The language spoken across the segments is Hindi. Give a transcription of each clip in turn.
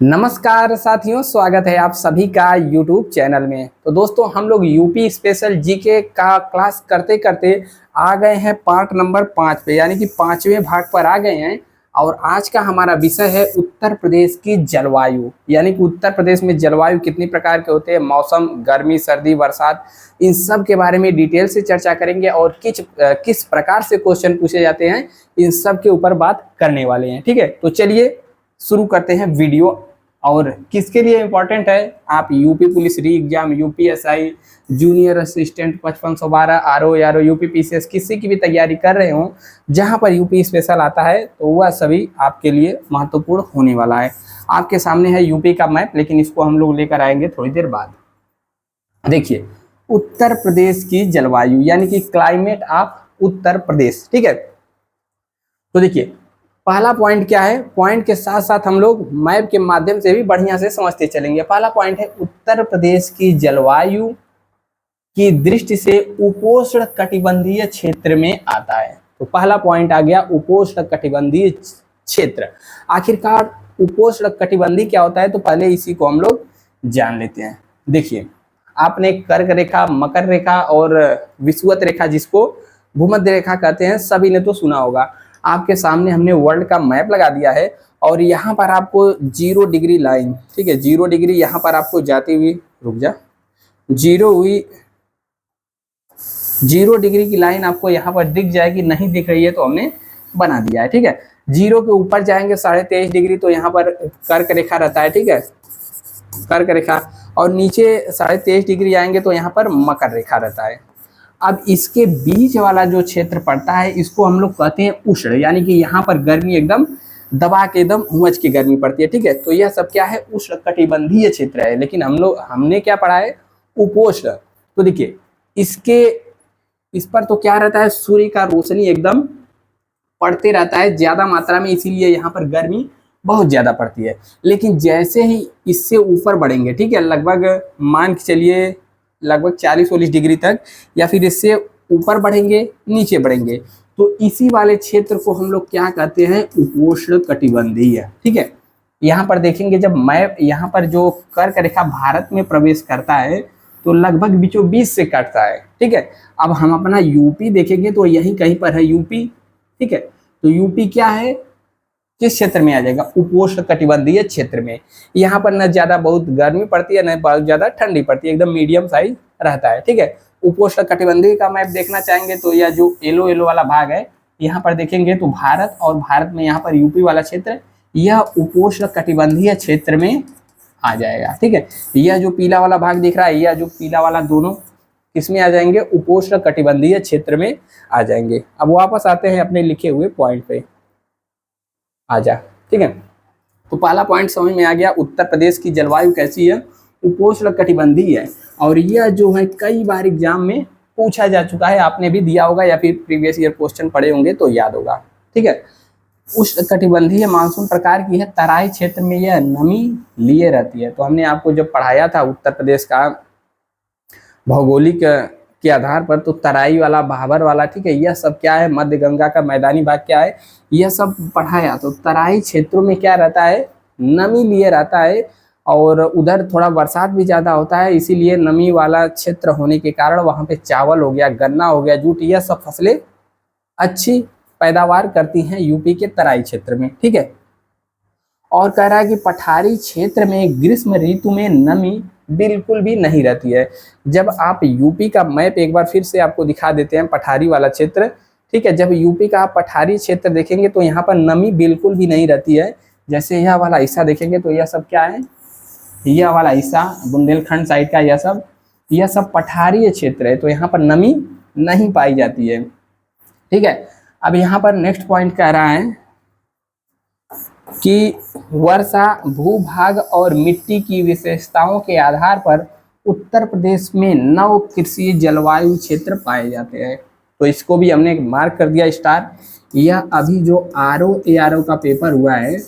नमस्कार साथियों, स्वागत है आप सभी का यूट्यूब चैनल में। तो दोस्तों, हम लोग यूपी स्पेशल जीके का क्लास करते करते आ गए हैं पार्ट नंबर 5 पे, यानी कि 5वें भाग पर आ गए हैं। और आज का हमारा विषय है उत्तर प्रदेश की जलवायु, यानी कि उत्तर प्रदेश में जलवायु कितनी प्रकार के होते हैं, मौसम, गर्मी, सर्दी, बरसात, इन सब के बारे में डिटेल से चर्चा करेंगे और किस प्रकार से क्वेश्चन पूछे जाते हैं, इन सब के ऊपर बात करने वाले हैं। ठीक है, तो चलिए शुरू करते हैं वीडियो। और किसके लिए इम्पोर्टेंट है, आप यूपी पुलिस री exam, UPSI, junior assistant 5512, RO UP PCS, किसी की भी तैयारी कर रहे हो जहां पर यूपी स्पेशल आता है, तो वह सभी आपके लिए महत्वपूर्ण होने वाला है। आपके सामने है यूपी का मैप, लेकिन इसको हम लोग लेकर आएंगे थोड़ी देर बाद। देखिए, उत्तर प्रदेश की जलवायु यानी कि क्लाइमेट ऑफ उत्तर प्रदेश। ठीक है, तो देखिए पहला पॉइंट क्या है, पॉइंट के साथ साथ हम लोग मैप के माध्यम से भी बढ़िया से समझते चलेंगे। पहला पॉइंट है उत्तर प्रदेश की जलवायु की दृष्टि से उपोष्ण कटिबंधीय क्षेत्र में आता है। तो पहला पॉइंट आ गया उपोष्ण कटिबंधीय क्षेत्र। आखिरकार उपोष्ण कटिबंधी क्या होता है, तो पहले इसी को हम लोग जान लेते हैं। देखिए, आपने कर्क रेखा, मकर रेखा और विषुवत रेखा, जिसको भूमध्य रेखा कहते हैं, सभी ने तो सुना होगा। आपके सामने हमने वर्ल्ड का मैप लगा दिया है और यहाँ पर आपको 0 डिग्री लाइन, ठीक है, 0 डिग्री यहाँ पर आपको जाती हुई, रुक जा, 0 डिग्री की लाइन आपको यहाँ पर दिख जाएगी। नहीं दिख रही है तो हमने बना दिया है। ठीक है, 0 के ऊपर जाएंगे 23.5 डिग्री, तो यहाँ पर कर्क रेखा रहता है। ठीक है, कर्क रेखा, और नीचे 23.5 डिग्री आएंगे तो यहाँ पर मकर रेखा रहता है। अब इसके बीच वाला जो क्षेत्र पड़ता है, इसको हम लोग कहते हैं उष्ण, यानी कि यहाँ पर गर्मी एकदम दबा के एकदम उमस की गर्मी पड़ती है। ठीक है, तो यह सब क्या है, उष्ण कटिबंधीय क्षेत्र है। लेकिन हमने क्या पढ़ा है, उपोष्ण। तो देखिए इस पर तो क्या रहता है, सूर्य का रोशनी एकदम पड़ते रहता है ज्यादा मात्रा में, इसीलिए यहाँ पर गर्मी बहुत ज्यादा पड़ती है। लेकिन जैसे ही इससे ऊपर बढ़ेंगे, ठीक है, लगभग मान के चलिए लगभग 40-40 डिग्री तक, या फिर इससे ऊपर बढ़ेंगे, नीचे बढ़ेंगे, तो इसी वाले क्षेत्र को हम लोग क्या कहते हैं, उपोष्ण कटिबंधीय। ठीक है, यहाँ पर देखेंगे जब मैप, यहाँ पर जो कर्क रेखा भारत में प्रवेश करता है तो लगभग बीचों बीच से कटता है। ठीक है, अब हम अपना यूपी देखेंगे तो यही कहीं पर है यूपी। ठीक है, तो यूपी क्या है, किस क्षेत्र में आ जाएगा, उपोष्ण कटिबंधीय क्षेत्र में। यहाँ पर न ज्यादा बहुत गर्मी पड़ती है, न बहुत ज्यादा ठंडी पड़ती है, एकदम मीडियम साइज रहता है। ठीक है, उपोष्ण कटिबंधीय का मैप देखना चाहेंगे तो यह जो येलो वाला भाग है, यहाँ पर देखेंगे तो भारत, और भारत में यहाँ पर यूपी वाला क्षेत्र, यह उपोष्ण कटिबंधीय क्षेत्र में आ जाएगा। ठीक है, यह जो पीला वाला भाग दिख रहा है, यह जो पीला वाला, दोनों किसमें आ जाएंगे, उपोष्ण कटिबंधीय क्षेत्र में आ जाएंगे। अब वापस आते हैं अपने लिखे हुए पॉइंट पे, आजा। ठीक है, तो पहला पॉइंट समझ में आ गया, उत्तर प्रदेश की जलवायु कैसी है, उपोष्ण कटिबंधीय है। और यह जो है कई बार एग्जाम में पूछा जा चुका है, आपने भी दिया होगा या फिर प्रीवियस ईयर क्वेश्चन पढ़े होंगे तो याद होगा। ठीक है, उष्ण कटिबंधीय मानसून प्रकार की है, तराई क्षेत्र में यह नमी लिए रहती है। तो हमने आपको जब पढ़ाया था उत्तर प्रदेश का भौगोलिक के आधार पर, तो तराई वाला, भाबर वाला, ठीक है, यह सब क्या है, मध्य गंगा का मैदानी भाग क्या है, यह सब पढ़ाया। तो तराई क्षेत्रों में क्या रहता है, नमी लिए रहता है, और उधर थोड़ा बरसात भी ज़्यादा होता है, इसीलिए नमी वाला क्षेत्र होने के कारण वहाँ पे चावल हो गया, गन्ना हो गया, जूट, यह सब फसलें अच्छी पैदावार करती हैं यूपी के तराई क्षेत्र में। ठीक है, और कह रहा है कि पठारी क्षेत्र में ग्रीष्म ऋतु में नमी बिल्कुल भी नहीं रहती है। जब आप यूपी का मैप एक बार फिर से आपको दिखा देते हैं, पठारी वाला क्षेत्र, ठीक है, जब यूपी का आप पठारी क्षेत्र देखेंगे तो यहाँ पर नमी बिल्कुल भी नहीं रहती है। जैसे यह वाला हिस्सा देखेंगे तो यह सब क्या है, यह वाला हिस्सा बुंदेलखंड साइड का, यह सब पठारी क्षेत्र है, तो यहाँ पर नमी नहीं पाई जाती है। ठीक है, अब यहाँ पर नेक्स्ट पॉइंट कह रहा है कि वर्षा, भूभाग और मिट्टी की विशेषताओं के आधार पर उत्तर प्रदेश में 9 कृषि जलवायु क्षेत्र पाए जाते हैं। तो इसको भी हमने मार्क कर दिया स्टार। यह अभी जो आरओ का पेपर हुआ है,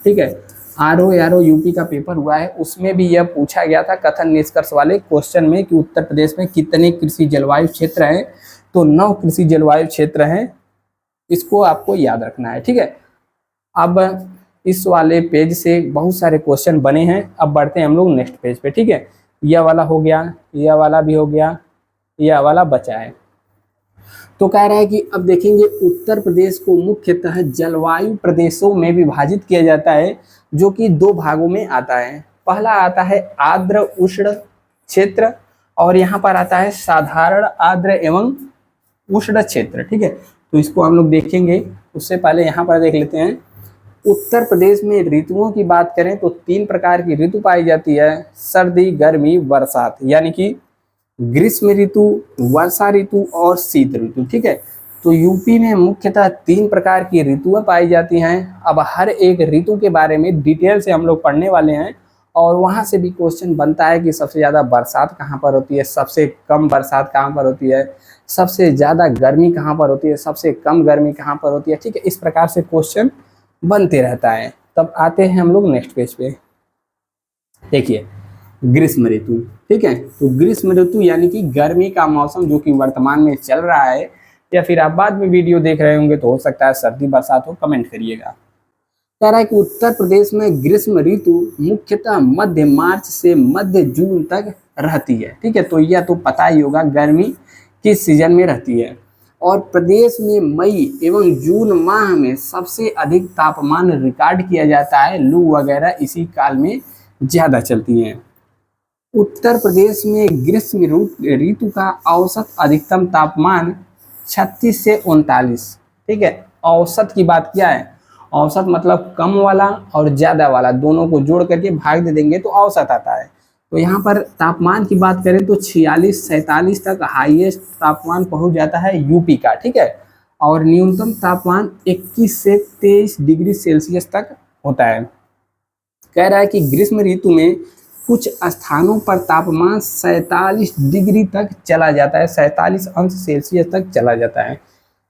ठीक है, आरओ यूपी का पेपर हुआ है, उसमें भी यह पूछा गया था कथन निष्कर्ष वाले क्वेश्चन में कि उत्तर प्रदेश में कितने कृषि जलवायु क्षेत्र हैं। तो 9 कृषि जलवायु क्षेत्र हैं, इसको आपको याद रखना है। ठीक है, अब इस वाले पेज से बहुत सारे क्वेश्चन बने हैं। अब बढ़ते हैं हम लोग नेक्स्ट पेज पे, ठीक है। यह वाला हो गया, यह वाला भी हो गया, यह वाला बचा है। तो कह रहा है कि अब देखेंगे उत्तर प्रदेश को मुख्यतः जलवायु प्रदेशों में विभाजित किया जाता है, जो कि दो भागों में आता है। पहला आता है आर्द्र उष्ण क्षेत्र, और यहाँ पर आता है साधारण आर्द्र एवं उष्ण क्षेत्र, ठीक है। तो इसको हम लोग देखेंगे, उससे पहले यहाँ पर देख लेते हैं। उत्तर प्रदेश में ऋतुओं की बात करें तो 3 प्रकार की ऋतु पाई जाती है, सर्दी, गर्मी, बरसात, यानी कि ग्रीष्म ऋतु, वर्षा ऋतु और शीत ऋतु, ठीक है। तो यूपी में मुख्यतः 3 प्रकार की ऋतुएं पाई जाती हैं। अब हर एक ऋतु के बारे में डिटेल से हम लोग पढ़ने वाले हैं, और वहां से भी क्वेश्चन बनता है कि सबसे ज़्यादा बरसात कहाँ पर होती है, सबसे कम बरसात कहाँ पर होती है, सबसे ज़्यादा गर्मी कहाँ पर होती है, सबसे कम गर्मी कहाँ पर होती है, ठीक है। इस प्रकार से क्वेश्चन बनते रहता है। तब आते हैं हम लोग नेक्स्ट पेज पे। देखिए ग्रीष्म ऋतु, ठीक है। तो ग्रीष्म ऋतु यानी कि गर्मी का मौसम, जो कि वर्तमान में चल रहा है, या फिर आप बाद में वीडियो देख रहे होंगे तो हो सकता है सर्दी बरसात हो, कमेंट करिएगा। कह रहा है कि उत्तर प्रदेश में ग्रीष्म ऋतु मुख्यतः मध्य मार्च से मध्य जून तक रहती है, ठीक है। तो यह तो पता ही होगा गर्मी किस सीजन में रहती है। और प्रदेश में मई एवं जून माह में सबसे अधिक तापमान रिकॉर्ड किया जाता है। लू वगैरह इसी काल में ज़्यादा चलती हैं। उत्तर प्रदेश में ग्रीष्म ऋतु का औसत अधिकतम तापमान 36 से 39, ठीक है। औसत की बात क्या है, औसत मतलब कम वाला और ज़्यादा वाला दोनों को जोड़ करके भाग दे देंगे तो औसत आता है। तो यहाँ पर तापमान की बात करें तो 46-47 तक हाईएस्ट तापमान पहुँच जाता है यूपी का, ठीक है। और न्यूनतम तापमान 21 से 23 डिग्री सेल्सियस तक होता है। कह रहा है कि ग्रीष्म ऋतु में कुछ स्थानों पर तापमान 47 डिग्री तक चला जाता है, 47 अंश सेल्सियस तक चला जाता है।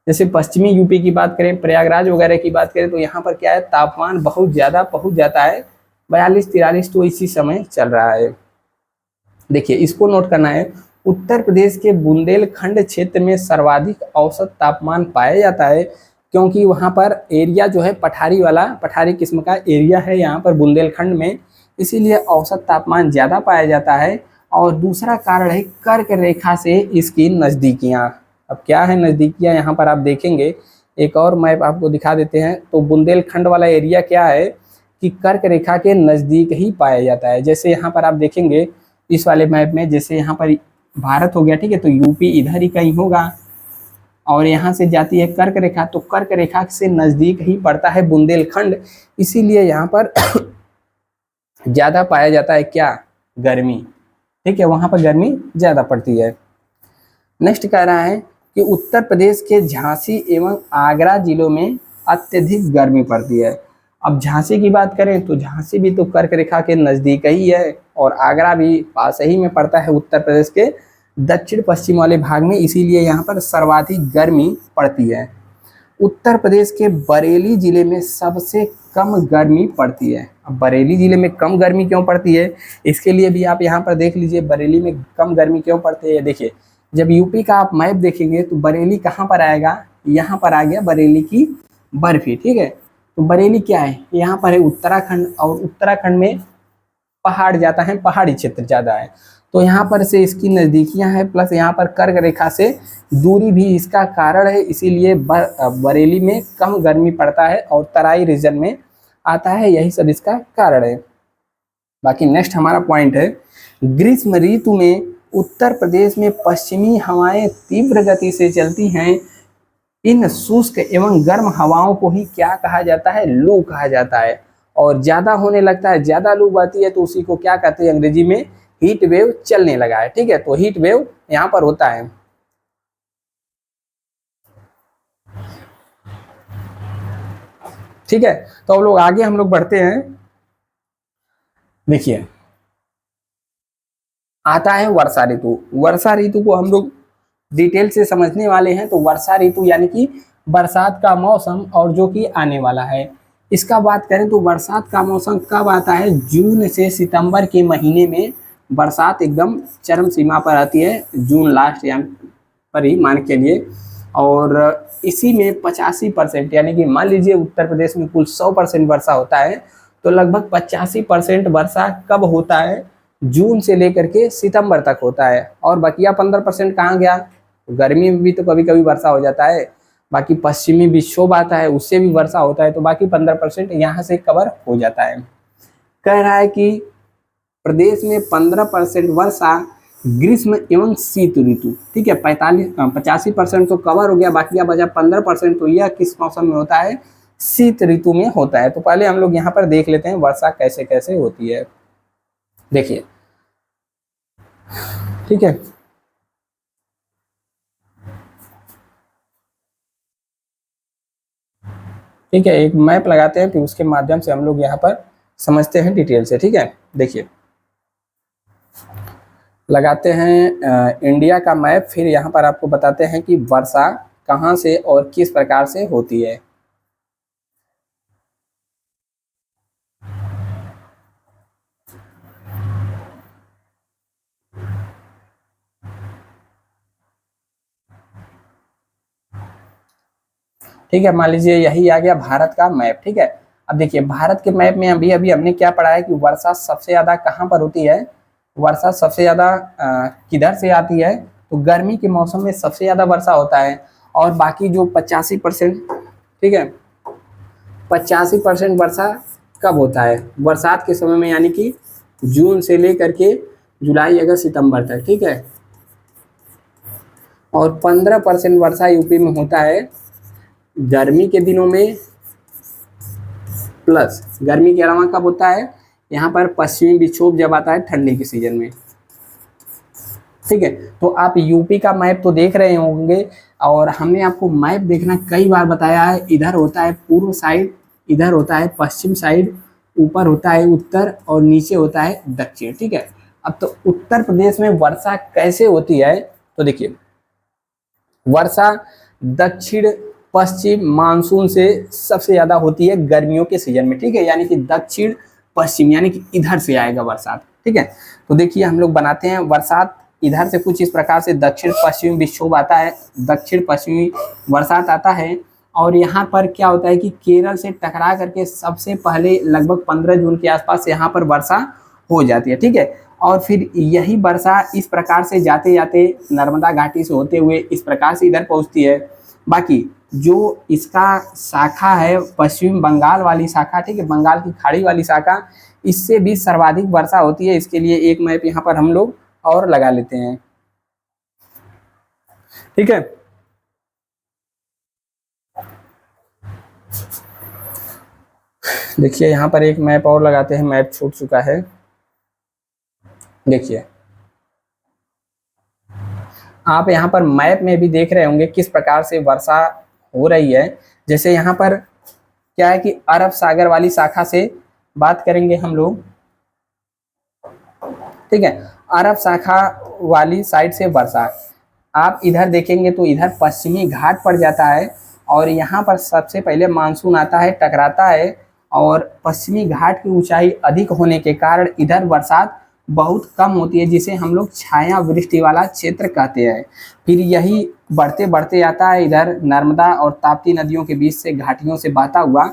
जैसे पश्चिमी यूपी की बात करें, प्रयागराज वगैरह की बात करें, तो यहाँ पर क्या है, तापमान बहुत ज़्यादा पहुँच जाता है, 42-43, तो इसी समय चल रहा है। देखिए इसको नोट करना है। उत्तर प्रदेश के बुंदेलखंड क्षेत्र में सर्वाधिक औसत तापमान पाया जाता है, क्योंकि वहाँ पर एरिया जो है पठारी वाला, पठारी किस्म का एरिया है यहाँ पर बुंदेलखंड में, इसीलिए औसत तापमान ज़्यादा पाया जाता है। और दूसरा कारण है कर्क रेखा से इसकी नज़दीकियाँ। अब क्या है नज़दीकियाँ, यहाँ पर आप देखेंगे, एक और मैप आपको दिखा देते हैं। तो बुंदेलखंड वाला एरिया क्या है कि कर्क रेखा के नज़दीक ही पाया जाता है। जैसे यहाँ पर आप देखेंगे इस वाले मैप में, जैसे यहाँ पर भारत हो गया, ठीक है। तो यूपी इधर ही कहीं होगा, और यहाँ से जाती है कर्क रेखा, तो कर्क रेखा से नज़दीक ही पड़ता है बुंदेलखंड, इसीलिए यहाँ पर ज़्यादा पाया जाता है क्या, गर्मी, ठीक है। वहाँ पर गर्मी ज़्यादा पड़ती है। नेक्स्ट कह रहा है कि उत्तर प्रदेश के झांसी एवं आगरा जिलों में अत्यधिक गर्मी पड़ती है। अब झांसी की बात करें तो झांसी भी तो कर्क रेखा के नज़दीक ही है, और आगरा भी पास ही में पड़ता है उत्तर प्रदेश के दक्षिण पश्चिम वाले भाग में, इसीलिए यहाँ पर सर्वाधिक गर्मी पड़ती है। उत्तर प्रदेश के बरेली जिले में सबसे कम गर्मी पड़ती है। अब बरेली जिले में कम गर्मी क्यों पड़ती है, इसके लिए भी आप यहाँ पर देख लीजिए बरेली में कम गर्मी क्यों पड़ती है। देखिए जब यूपी का आप मैप देखेंगे तो बरेली कहाँ पर आएगा, यहाँ पर आ गया बरेली की बर्फी, ठीक है। तो बरेली क्या है, यहाँ पर है उत्तराखंड, और उत्तराखंड में पहाड़ जाता है, पहाड़ी क्षेत्र ज़्यादा है, तो यहाँ पर से इसकी नज़दीकियाँ हैं, प्लस यहाँ पर कर्क रेखा से दूरी भी इसका कारण है, इसीलिए बरेली में कम गर्मी पड़ता है और तराई रीजन में आता है, यही सब इसका कारण है। बाकी नेक्स्ट हमारा पॉइंट है, ग्रीष्म ऋतु में उत्तर प्रदेश में पश्चिमी हवाएं तीव्र गति से चलती हैं। इन शुष्क एवं गर्म हवाओं को ही क्या कहा जाता है, लू कहा जाता है। और ज़्यादा होने लगता है, ज़्यादा लू बहती है तो उसी को क्या कहते हैं अंग्रेजी में, हीट वेव चलने लगा है, ठीक है। तो हीट वेव यहाँ पर होता है। ठीक है, तो अब लोग आगे हम लोग बढ़ते हैं। देखिए आता है वर्षा ऋतु। वर्षा ऋतु को हम लोग डिटेल से समझने वाले हैं। तो वर्षा ऋतु यानी कि बरसात का मौसम, और जो कि आने वाला है। इसका बात करें तो बरसात का मौसम कब आता है, जून से सितंबर के महीने में बरसात एकदम चरम सीमा पर आती है, जून लास्ट या पर ही मान के लिए। और इसी में 85% यानी कि मान लीजिए उत्तर प्रदेश में कुल 100% वर्षा होता है, तो लगभग 85% वर्षा कब होता है, जून से लेकर के सितंबर तक होता है। और बकिया 15% कहाँ गया, गर्मी में भी तो कभी कभी वर्षा हो जाता है, बाकी पश्चिमी विक्षोभ आता है उससे भी वर्षा होता है, तो बाकी 15% यहाँ से कवर हो जाता है। कह रहा है कि प्रदेश में 15% वर्षा ग्रीष्म एवं शीत ऋतु, ठीक है, 85% तो कवर हो गया, बाकी अब बचा 15%, तो यह किस मौसम में होता है, शीत ऋतु में होता है। तो पहले हम लोग यहाँ पर देख लेते हैं वर्षा कैसे कैसे होती है। देखिए, ठीक है, ठीक है, एक मैप लगाते हैं फिर उसके माध्यम से हम लोग यहाँ पर समझते हैं डिटेल से। ठीक है, देखिए लगाते हैं इंडिया का मैप, फिर यहाँ पर आपको बताते हैं कि वर्षा कहाँ से और किस प्रकार से होती है। ठीक है, मान लीजिए यही आ गया भारत का मैप। ठीक है, अब देखिए भारत के मैप में अभी अभी हमने क्या पढ़ा है कि वर्षा सबसे ज्यादा कहाँ पर होती है, वर्षा सबसे ज्यादा किधर से आती है, तो गर्मी के मौसम में सबसे ज्यादा वर्षा होता है। और बाकी जो 85%, ठीक है, 85% वर्षा कब होता है, बरसात के समय में, यानी कि जून से लेकर के जुलाई अगस्त सितंबर तक। ठीक है, और 15% वर्षा यूपी में होता है गर्मी के दिनों में, प्लस गर्मी के अलावा कब होता है, यहाँ पर पश्चिमी विक्षोभ जब आता है ठंडी के सीजन में। ठीक है, तो आप यूपी का मैप तो देख रहे होंगे, और हमने आपको मैप देखना कई बार बताया है। इधर होता है पूर्व साइड, इधर होता है पश्चिम साइड, ऊपर होता है उत्तर और नीचे होता है दक्षिण। ठीक है, अब तो उत्तर प्रदेश में वर्षा कैसे होती है, तो देखिए वर्षा दक्षिण पश्चिम मानसून से सबसे ज्यादा होती है गर्मियों के सीजन में। ठीक है, यानी कि दक्षिण पश्चिम, यानी कि इधर से आएगा बरसात। ठीक है, तो देखिए हम लोग बनाते हैं बरसात इधर से कुछ इस प्रकार से, दक्षिण पश्चिमी विक्षोभ आता है, दक्षिण पश्चिमी बरसात आता है। और यहाँ पर क्या होता है कि केरल से टकरा करके सबसे पहले लगभग 15 जून के आसपास यहाँ पर वर्षा हो जाती है। ठीक है, और फिर यही वर्षा इस प्रकार से जाते जाते नर्मदा घाटी से होते हुए इस प्रकार से इधर पहुँचती है। बाकी जो इसका शाखा है पश्चिम बंगाल वाली शाखा, ठीक है, बंगाल की खाड़ी वाली शाखा, इससे भी सर्वाधिक वर्षा होती है। इसके लिए एक मैप यहाँ पर हम लोग और लगा लेते हैं। ठीक है, देखिए यहाँ पर एक मैप और लगाते हैं, मैप छूट चुका है। देखिए आप यहाँ पर मैप में भी देख रहे होंगे किस प्रकार से वर्षा हो रही है। जैसे यहाँ पर क्या है कि अरब सागर वाली शाखा से बात करेंगे हम लोग। ठीक है, अरब शाखा वाली साइड से वर्षा आप इधर देखेंगे तो इधर पश्चिमी घाट पड़ जाता है, और यहाँ पर सबसे पहले मानसून आता है, टकराता है, और पश्चिमी घाट की ऊंचाई अधिक होने के कारण इधर बरसात बहुत कम होती है, जिसे हम लोग छाया वृष्टि वाला क्षेत्र कहते हैं। फिर यही बढ़ते बढ़ते आता है, इधर नर्मदा और ताप्ती नदियों के बीच से घाटियों से बहता हुआ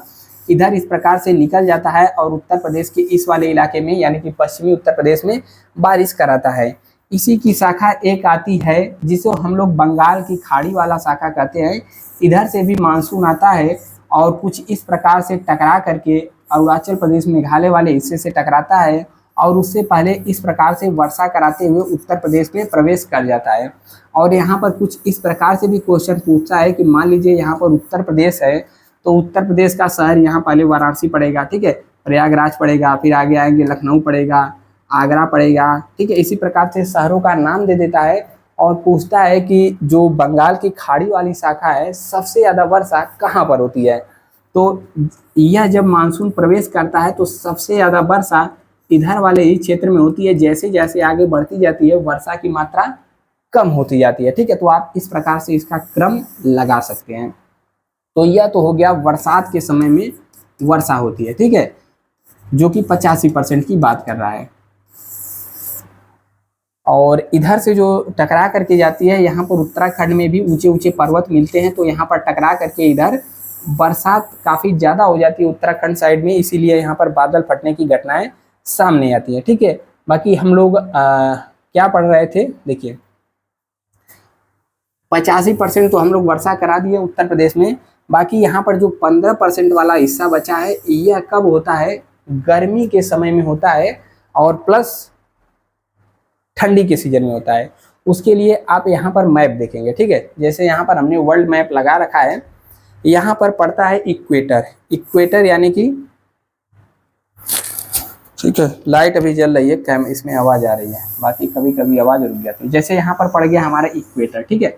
इधर इस प्रकार से निकल जाता है, और उत्तर प्रदेश के इस वाले इलाके में यानी कि पश्चिमी उत्तर प्रदेश में बारिश कराता है। इसी की शाखा एक आती है जिसे हम लोग बंगाल की खाड़ी वाला शाखा कहते हैं। इधर से भी मानसून आता है और कुछ इस प्रकार से टकरा करके अरुणाचल प्रदेश मेघालय वाले हिस्से से टकराता है, और उससे पहले इस प्रकार से वर्षा कराते हुए उत्तर प्रदेश में प्रवेश कर जाता है। और यहाँ पर कुछ इस प्रकार से भी क्वेश्चन पूछता है कि मान लीजिए यहाँ पर उत्तर प्रदेश है, तो उत्तर प्रदेश का शहर यहाँ पहले वाराणसी पड़ेगा, ठीक है, प्रयागराज पड़ेगा, फिर आगे आएंगे लखनऊ पड़ेगा, आगरा पड़ेगा। ठीक है, इसी प्रकार से शहरों का नाम दे देता है, और पूछता है कि जो बंगाल की खाड़ी वाली शाखा है सबसे ज़्यादा वर्षा कहाँ पर होती है। तो यह जब मानसून प्रवेश करता है तो सबसे ज़्यादा वर्षा इधर वाले ही क्षेत्र में होती है। जैसे जैसे आगे बढ़ती जाती है वर्षा की मात्रा कम होती जाती है। ठीक है, तो आप इस प्रकार से इसका क्रम लगा सकते हैं। तो यह तो हो गया बरसात के समय में वर्षा होती है, ठीक है, जो कि 85% की बात कर रहा है। और इधर से जो टकरा करके जाती है, यहाँ पर उत्तराखंड में भी ऊंचे ऊंचे पर्वत मिलते हैं, तो यहाँ पर टकरा करके इधर बरसात काफ़ी ज़्यादा हो जाती है उत्तराखंड साइड में, इसीलिए यहाँ पर बादल फटने की घटनाएं सामने आती है। ठीक है, बाकी हम लोग क्या पढ़ रहे थे, देखिए 85% तो हम लोग वर्षा करा दिए उत्तर प्रदेश में। बाकी यहाँ पर जो 15% वाला हिस्सा बचा है, यह कब होता है, गर्मी के समय में होता है और प्लस ठंडी के सीजन में होता है। उसके लिए आप यहाँ पर मैप देखेंगे। ठीक है, जैसे यहाँ पर हमने वर्ल्ड मैप लगा रखा है, यहाँ पर पड़ता है इक्वेटर। इक्वेटर यानी कि, ठीक है, लाइट अभी जल रही है, कैम इसमें आवाज़ आ रही है, बाकी कभी कभी आवाज़ रुक जाती है। जैसे यहाँ पर पड़ गया हमारा इक्वेटर, ठीक है,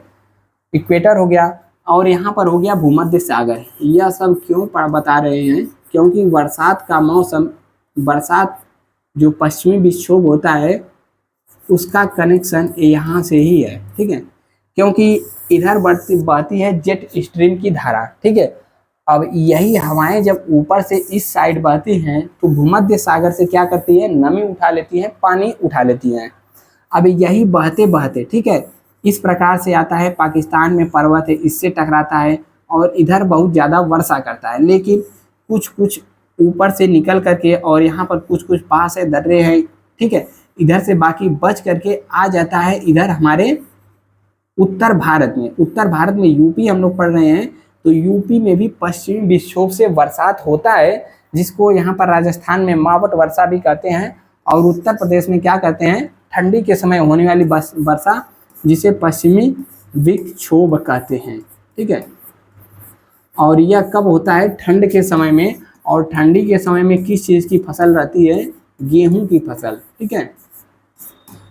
इक्वेटर हो गया, और यहाँ पर हो गया भूमध्य सागर। यह सब क्यों बता रहे हैं, क्योंकि बरसात का मौसम, बरसात जो पश्चिमी विक्षोभ होता है उसका कनेक्शन यहाँ से ही है। ठीक है, क्योंकि इधर बहती है जेट स्ट्रीम की धारा। ठीक है, अब यही हवाएं जब ऊपर से इस साइड बहती हैं तो भूमध्य सागर से क्या करती है, नमी उठा लेती है, पानी उठा लेती हैं। अब यही बहते बहते, ठीक है, इस प्रकार से आता है, पाकिस्तान में पर्वत है, इससे टकराता है और इधर बहुत ज़्यादा वर्षा करता है। लेकिन कुछ कुछ ऊपर से निकल करके और यहाँ पर कुछ कुछ पास है, दर्रे हैं, ठीक है, इधर से बाकी बच करके आ जाता है इधर हमारे उत्तर भारत में। उत्तर भारत में यूपी हम लोग पढ़ रहे हैं, तो यूपी में भी पश्चिमी विक्षोभ से बरसात होता है, जिसको यहाँ पर राजस्थान में मावट वर्षा भी कहते हैं, और उत्तर प्रदेश में क्या कहते हैं, ठंडी के समय होने वाली वर्षा, जिसे पश्चिमी विक्षोभ कहते हैं। ठीक है, और यह कब होता है, ठंड के समय में, और ठंडी के समय में किस चीज़ की फसल रहती है, गेहूं की फसल। ठीक है,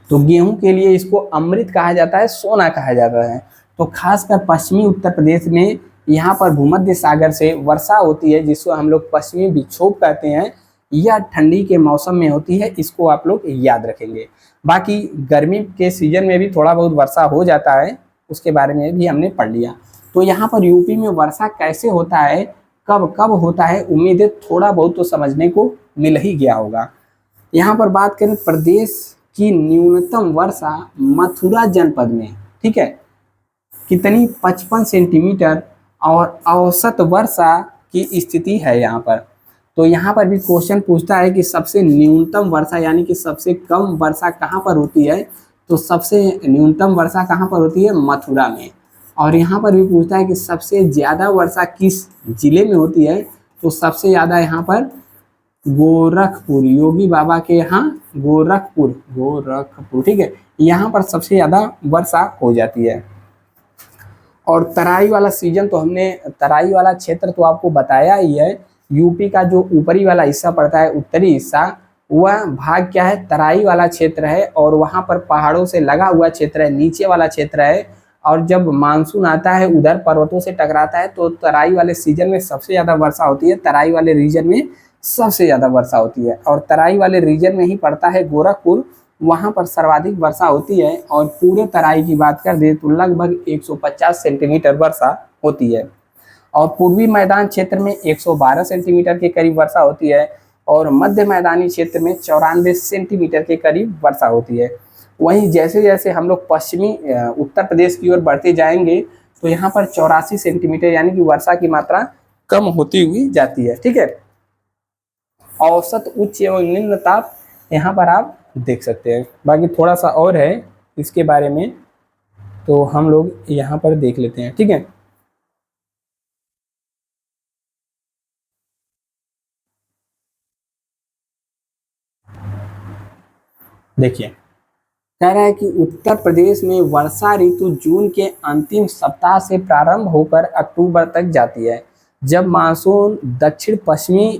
तो गेहूं के लिए इसको अमृत कहा जाता है, सोना कहा जाता है। तो खासकर पश्चिमी उत्तर प्रदेश में यहाँ पर भूमध्य सागर से वर्षा होती है, जिसको हम लोग पश्चिमी विक्षोभ कहते हैं। यह ठंडी के मौसम में होती है, इसको आप लोग याद रखेंगे। बाकी गर्मी के सीजन में भी थोड़ा बहुत वर्षा हो जाता है, उसके बारे में भी हमने पढ़ लिया। तो यहाँ पर यूपी में वर्षा कैसे होता है, कब कब होता है, उम्मीद है थोड़ा बहुत तो समझने को मिल ही गया होगा। यहाँ पर बात करें प्रदेश की न्यूनतम वर्षा मथुरा जनपद में, ठीक है, कितनी, 55 सेंटीमीटर, और औसत वर्षा की स्थिति है यहाँ पर। तो यहाँ पर भी क्वेश्चन पूछता है कि सबसे न्यूनतम वर्षा यानी कि सबसे कम वर्षा कहाँ पर होती है, तो सबसे न्यूनतम वर्षा कहाँ पर होती है, मथुरा में। और यहाँ पर भी पूछता है कि सबसे ज़्यादा वर्षा किस जिले में होती है, तो सबसे ज़्यादा यहाँ पर गोरखपुर, योगी बाबा के यहाँ गोरखपुर, ठीक है, यहाँ पर सबसे ज़्यादा वर्षा हो जाती है। और तराई वाला सीजन तो हमने, तराई वाला क्षेत्र तो आपको बताया ही है। यूपी का जो ऊपरी वाला हिस्सा पड़ता है, उत्तरी हिस्सा, वह भाग क्या है, तराई वाला क्षेत्र है, और वहाँ पर पहाड़ों से लगा हुआ क्षेत्र है, नीचे वाला क्षेत्र है। और जब मानसून आता है उधर पर्वतों से टकराता है, तो तराई वाले सीजन में सबसे ज़्यादा वर्षा होती है, तराई वाले रीजन में सबसे ज़्यादा वर्षा होती है। और तराई वाले रीजन में ही पड़ता है गोरखपुर, वहाँ पर सर्वाधिक वर्षा होती है। और पूरे तराई की बात कर दे तो लगभग 150 सेंटीमीटर वर्षा होती है। और पूर्वी मैदान क्षेत्र में 112 सेंटीमीटर के करीब वर्षा होती है, और मध्य मैदानी क्षेत्र में 94 सेंटीमीटर के करीब वर्षा होती है। वहीं जैसे जैसे हम लोग पश्चिमी उत्तर प्रदेश की ओर बढ़ते जाएंगे, तो यहाँ पर 84 सेंटीमीटर यानी कि वर्षा की मात्रा कम होती हुई जाती है। ठीक है, औसत उच्च एवं निम्न ताप यहाँ पर आप देख सकते हैं। बाकी थोड़ा सा और है इसके बारे में, तो हम लोग यहाँ पर देख लेते हैं। ठीक है, देखिए कह रहा है कि उत्तर प्रदेश में वर्षा ऋतु जून के अंतिम सप्ताह से प्रारंभ होकर अक्टूबर तक जाती है। जब मानसून दक्षिण पश्चिमी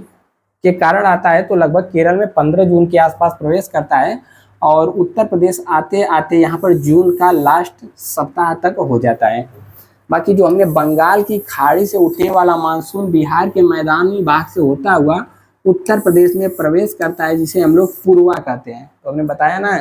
के कारण आता है तो लगभग केरल में 15 जून के आसपास प्रवेश करता है, और उत्तर प्रदेश आते आते यहाँ पर जून का लास्ट सप्ताह तक हो जाता है। बाकी जो हमने बंगाल की खाड़ी से उठने वाला मानसून बिहार के मैदानी भाग से होता हुआ उत्तर प्रदेश में प्रवेश करता है, जिसे हम लोग पूर्वा कहते हैं। तो हमने बताया ना,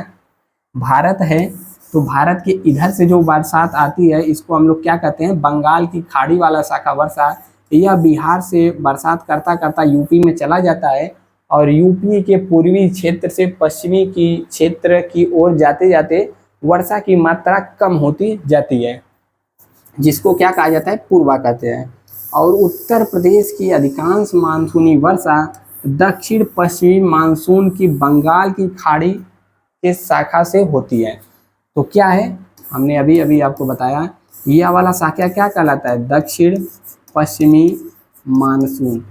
भारत है तो भारत के इधर से जो बरसात आती है इसको हम लोग क्या कहते हैं, बंगाल की खाड़ी वाला शाखा वर्षा। यह बिहार से बरसात करता करता यूपी में चला जाता है, और यूपी के पूर्वी क्षेत्र से पश्चिमी की क्षेत्र की ओर जाते जाते वर्षा की मात्रा कम होती जाती है, जिसको क्या कहा जाता है, पूर्वा कहते हैं। और उत्तर प्रदेश की अधिकांश मानसूनी वर्षा दक्षिण पश्चिमी मानसून की बंगाल की खाड़ी के शाखा से होती है। तो क्या है, हमने अभी अभी आपको बताया, यह वाला शाखा क्या कहलाता है, दक्षिण पश्चिमी मानसून।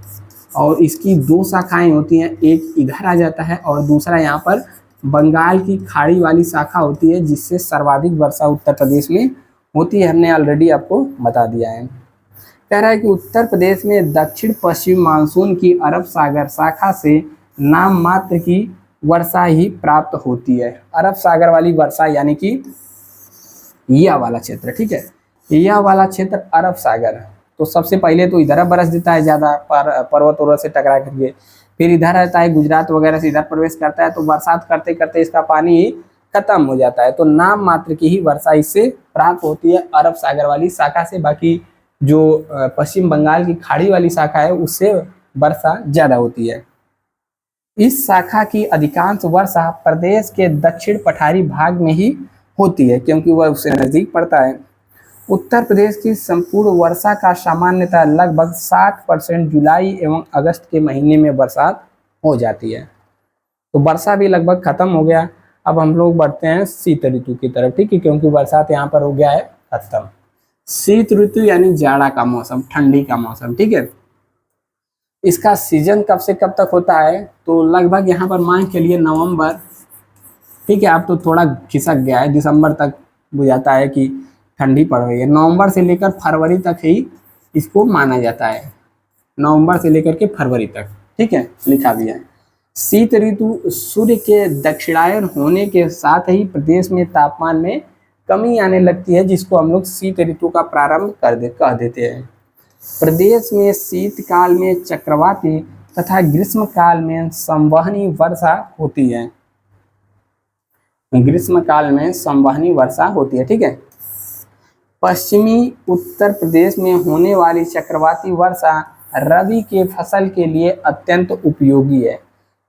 और इसकी दो शाखाएं होती हैं, एक इधर आ जाता है और दूसरा यहाँ पर बंगाल की खाड़ी वाली शाखा होती है, जिससे सर्वाधिक वर्षा उत्तर प्रदेश में होती है। हमने ऑलरेडी आपको बता दिया है। कह रहा है कि उत्तर प्रदेश में दक्षिण पश्चिम मानसून की अरब सागर शाखा से नाम मात्र की वर्षा ही प्राप्त होती है। अरब सागर वाली वर्षा यानी कि यह वाला क्षेत्र, ठीक है, यह वाला क्षेत्र अरब सागर। तो सबसे पहले तो इधर बरस देता है ज़्यादा पर्वत उर्वत से टकरा करके, फिर इधर रहता है गुजरात वगैरह से इधर प्रवेश करता है, तो बरसात करते करते इसका पानी खत्म हो जाता है। तो नाम मात्र की ही वर्षा इससे प्राप्त होती है अरब सागर वाली शाखा से। बाकी जो पश्चिम बंगाल की खाड़ी वाली शाखा है उससे वर्षा ज़्यादा होती है। इस शाखा की अधिकांश वर्षा प्रदेश के दक्षिण पठारी भाग में ही होती है, क्योंकि वह उससे नज़दीक पड़ता है। उत्तर प्रदेश की संपूर्ण वर्षा का सामान्यतः लगभग 60% जुलाई एवं अगस्त के महीने में बरसात हो जाती है। तो वर्षा भी लगभग खत्म हो गया। अब हम लोग बढ़ते हैं शीत ऋतु की तरफ, ठीक है, क्योंकि बरसात यहाँ पर हो गया है खत्म। शीत ऋतु यानी जाड़ा का मौसम, ठंडी का मौसम, ठीक है। इसका सीजन कब से कब तक होता है, तो लगभग यहाँ पर मान के लिए नवंबर, ठीक है, अब तो थोड़ा खिसक गया है, दिसंबर तक बुझाता है कि ठंडी पड़ रही है। नवंबर से लेकर फरवरी तक ही इसको माना जाता है, नवंबर से लेकर के फरवरी तक, ठीक है, लिखा भी है। शीत ऋतु सूर्य के दक्षिणायन होने के साथ ही प्रदेश में तापमान में कमी आने लगती है, जिसको हम लोग शीत ऋतु का प्रारंभ कह देते हैं। प्रदेश में शीतकाल में चक्रवाती तथा ग्रीष्म काल में संवहनी वर्षा होती है। ग्रीष्म काल में संवहनी वर्षा होती है, ठीक है। पश्चिमी उत्तर प्रदेश में होने वाली चक्रवाती वर्षा रबी के फसल के लिए अत्यंत उपयोगी है।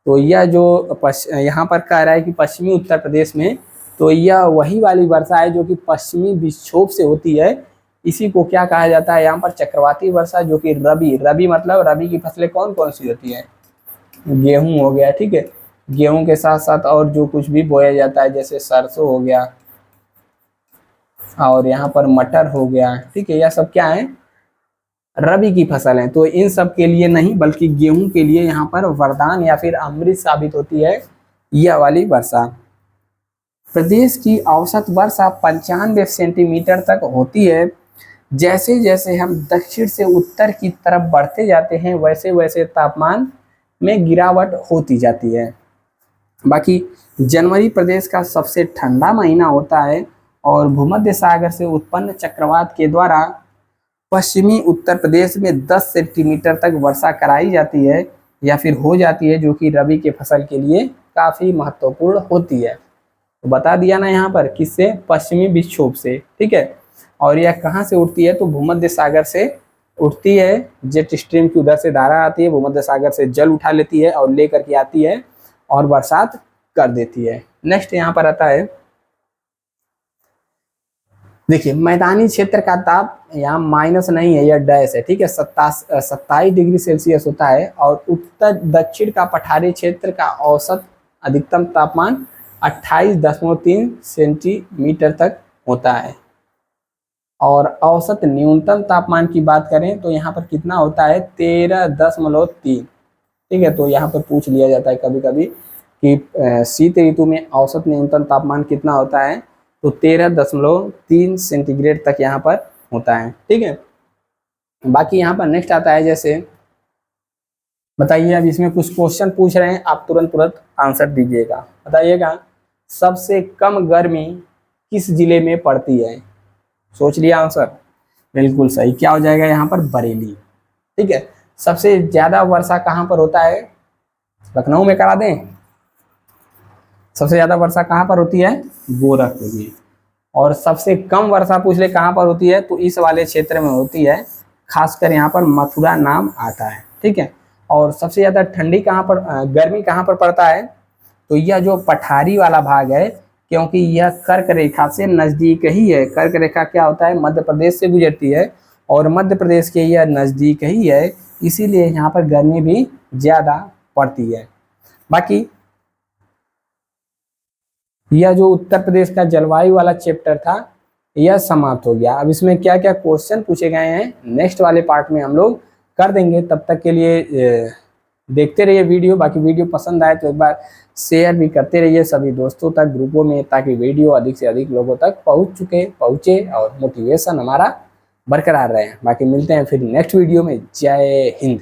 तो यह जो यहाँ पर कह रहा है कि पश्चिमी उत्तर प्रदेश में, तो यह वही वाली वर्षा है जो कि पश्चिमी विक्षोभ से होती है। इसी को क्या कहा जाता है यहाँ पर, चक्रवाती वर्षा, जो कि रबी मतलब रबी की फसलें कौन कौन सी होती हैं, गेहूं हो गया, ठीक है, गेहूं के साथ साथ और जो कुछ भी बोया जाता है, जैसे सरसों हो गया और यहाँ पर मटर हो गया, ठीक है, यह सब क्या है, रबी की फसल है। तो इन सब के लिए नहीं बल्कि गेहूं के लिए यहाँ पर वरदान या फिर अमृत साबित होती है यह वाली वर्षा। प्रदेश की औसत वर्षा 95 सेंटीमीटर तक होती है। जैसे जैसे हम दक्षिण से उत्तर की तरफ बढ़ते जाते हैं वैसे वैसे तापमान में गिरावट होती जाती है। बाकी जनवरी प्रदेश का सबसे ठंडा महीना होता है और भूमध्य सागर से उत्पन्न चक्रवात के द्वारा पश्चिमी उत्तर प्रदेश में 10 सेंटीमीटर तक वर्षा कराई जाती है या फिर हो जाती है, जो कि रबी के फसल के लिए काफ़ी महत्वपूर्ण होती है। तो बता दिया ना यहाँ पर, किससे, पश्चिमी विक्षोभ से, ठीक है। और यह कहाँ से उठती है, तो भूमध्य सागर से उठती है। जेट स्ट्रीम की उधर से धारा आती है, भूमध्य सागर से जल उठा लेती है और लेकर के आती है और बरसात कर देती है। नेक्स्ट यहाँ पर आता है, देखिए, मैदानी क्षेत्र का ताप यहाँ माइनस नहीं है, यह डैश है, ठीक है, 27 डिग्री सेल्सियस होता है। और उत्तर दक्षिण का पठारी क्षेत्र का औसत अधिकतम तापमान 28.3 सेंटीमीटर तक होता है। और औसत न्यूनतम तापमान की बात करें तो यहाँ पर कितना होता है, 13.3, ठीक है। तो यहाँ पर पूछ लिया जाता है कभी कभी कि शीत ऋतु में औसत न्यूनतम तापमान कितना होता है, तो 13.3 सेंटीग्रेड तक यहाँ पर होता है, ठीक है। बाकी यहाँ पर नेक्स्ट आता है, जैसे बताइए, अब इसमें कुछ क्वेश्चन पूछ रहे हैं, आप तुरंत आंसर दीजिएगा। बताइएगा, सबसे कम गर्मी किस जिले में पड़ती है? सोच लिया आंसर, बिल्कुल सही, क्या हो जाएगा यहाँ पर, बरेली, ठीक है। सबसे ज्यादा वर्षा कहाँ पर होता है, लखनऊ में करा दें। सबसे ज्यादा वर्षा कहाँ पर होती है, गोरखपुर में। और सबसे कम वर्षा पूछ ले कहाँ पर होती है, तो इस वाले क्षेत्र में होती है, खासकर यहाँ पर मथुरा नाम आता है, ठीक है। और सबसे ज़्यादा ठंडी कहाँ पर गर्मी कहाँ पर पड़ता है, तो यह जो पठारी वाला भाग है, क्योंकि यह कर्क रेखा से नज़दीक ही है। कर्क रेखा क्या होता है, मध्य प्रदेश से गुजरती है और मध्य प्रदेश के यह नज़दीक ही है, इसीलिए यहाँ पर गर्मी भी ज़्यादा पड़ती है। बाकी यह जो उत्तर प्रदेश का जलवायु वाला चैप्टर था यह समाप्त हो गया। अब इसमें क्या क्या क्वेश्चन पूछे गए हैं नेक्स्ट वाले पार्ट में हम लोग कर देंगे। तब तक के लिए देखते रहिए वीडियो। बाकी वीडियो पसंद आए तो एक बार शेयर भी करते रहिए सभी दोस्तों तक, ग्रुपों में, ताकि वीडियो अधिक से अधिक लोगों तक पहुँचे और मोटिवेशन हमारा बरकरार रहे। बाकी मिलते हैं फिर नेक्स्ट वीडियो में। जय हिंद।